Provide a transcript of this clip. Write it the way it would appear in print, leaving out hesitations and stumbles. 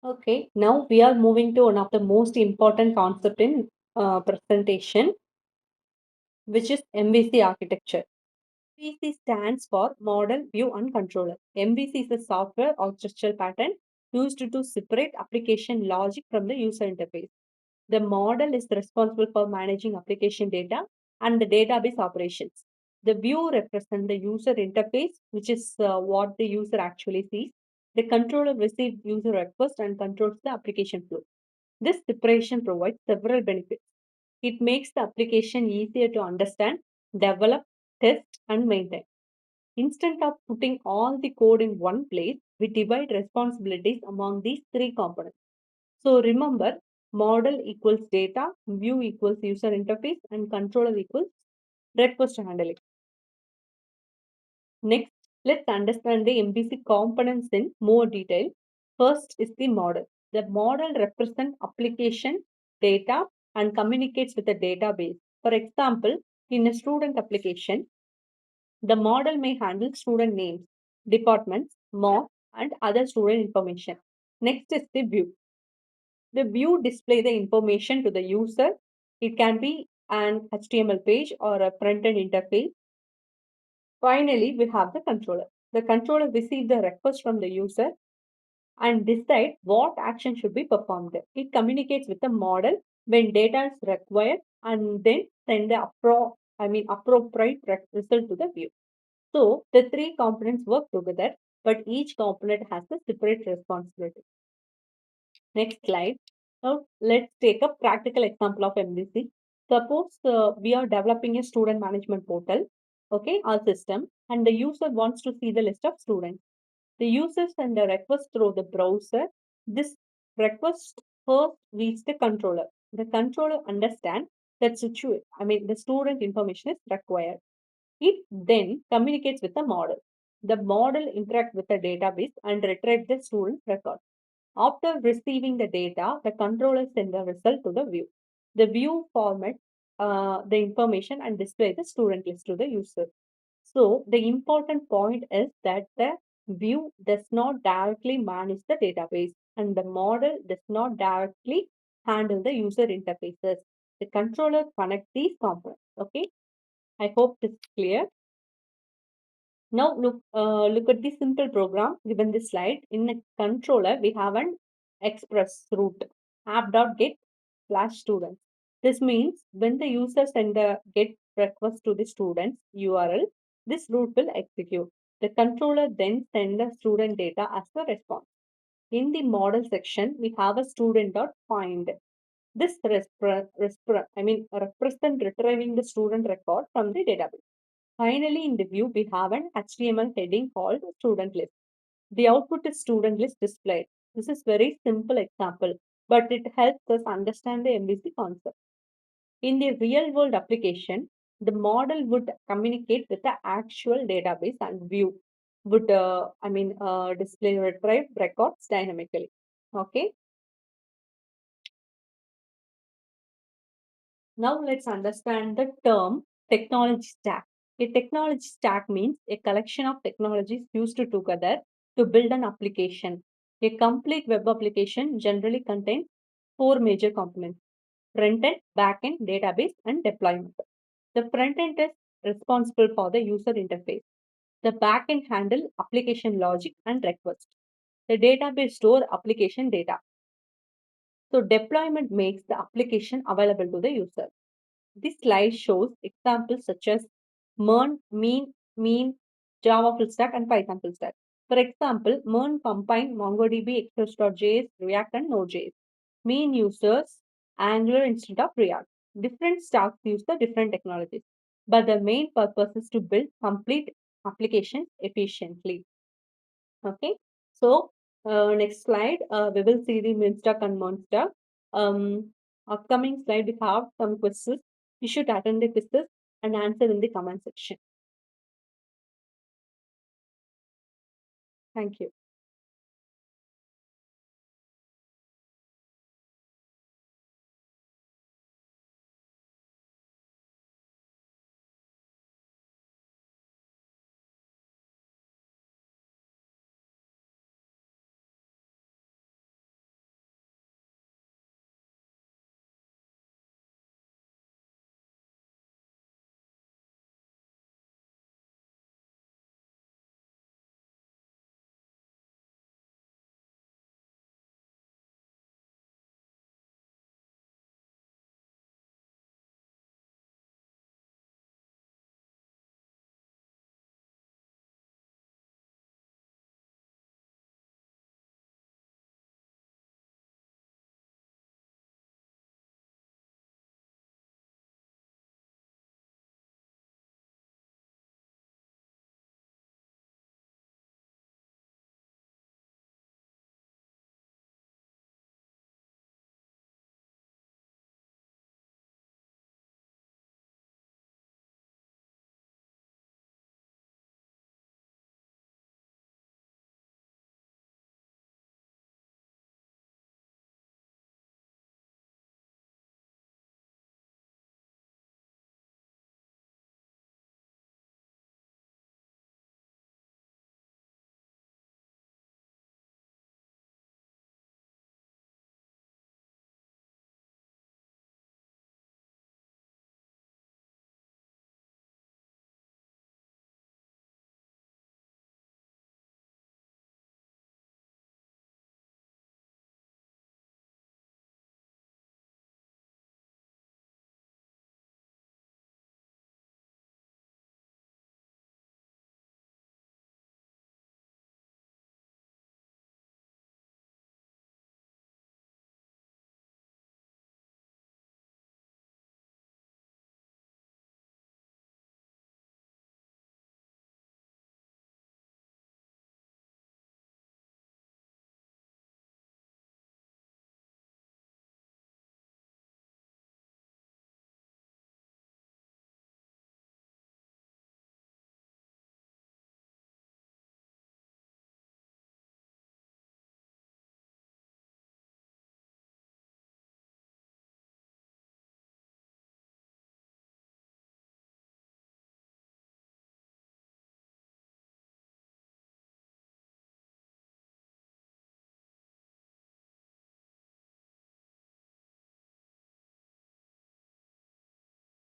Okay, now we are moving to one of the most important concept in presentation, which is MVC architecture. MVC stands for Model, View and Controller. MVC is a software orchestral pattern used to separate application logic from the user interface. The model is responsible for managing application data and the database operations. The view represents the user interface, which is what the user actually sees. The controller receives user request and controls the application flow. This separation provides several benefits. It makes the application easier to understand, develop, test, and maintain. Instead of putting all the code in one place, we divide responsibilities among these three components. So remember, model equals data, view equals user interface, and controller equals request handling. Next, let's understand the MVC components in more detail. First is the model. The model represents application data and communicates with the database. For example, in a student application, the model may handle student names, departments, marks, and other student information. Next is the view. The view display the information to the user. It can be an HTML page or a front-end interface. Finally, we have the controller. The controller receives the request from the user and decide what action should be performed. It communicates with the model when data is required and then send the appropriate result to the view. So the three components work together, but each component has a separate responsibility. Next slide. Now let's take a practical example of MVC. Suppose we are developing a student management portal, okay, our system, and the user wants to see the list of students. The user send a request through the browser. This request first reaches the controller. The controller understands that the student information is required. It then communicates with the model. The model interacts with the database and retrieves the student record. After receiving the data, the controller sends the result to the view. The view formats the information and displays the student list to the user. So the important point is that the view does not directly manage the database and the model does not directly handle the user interfaces. The controller connects these components. Okay, I hope this is clear. Now look at the simple program given this slide. In the controller, we have an express route app.get slash students. This means when the user send a get request to the student's URL, this route will execute. The controller then send the student data as a response. In the model section, we have a student.find. This represent retrieving the student record from the database. Finally, in the view, we have an HTML heading called student list. The output is student list displayed. This is very simple example, but it helps us understand the MVC concept. In the real world application, the model would communicate with the actual database and view would display retrieve records dynamically. Okay. Now let's understand the term technology stack. A technology stack means a collection of technologies used together to build an application. A complete web application generally contains four major components: front-end, back-end, database, and deployment. The front-end is responsible for the user interface. The back-end handle application logic and request. The database store application data. So deployment makes the application available to the user. This slide shows examples such as MERN, mean, Java full stack, and Python full stack. For example, MERN combines MongoDB, Express.js, React, and Node.js. Mean uses Angular instead of React. Different stacks use the different technologies, but the main purpose is to build complete applications efficiently. Okay, so next slide, we will see the min stack and mon stack. Upcoming slide, we have some quizzes. You should attend the quizzes and answer in the comment section. Thank you.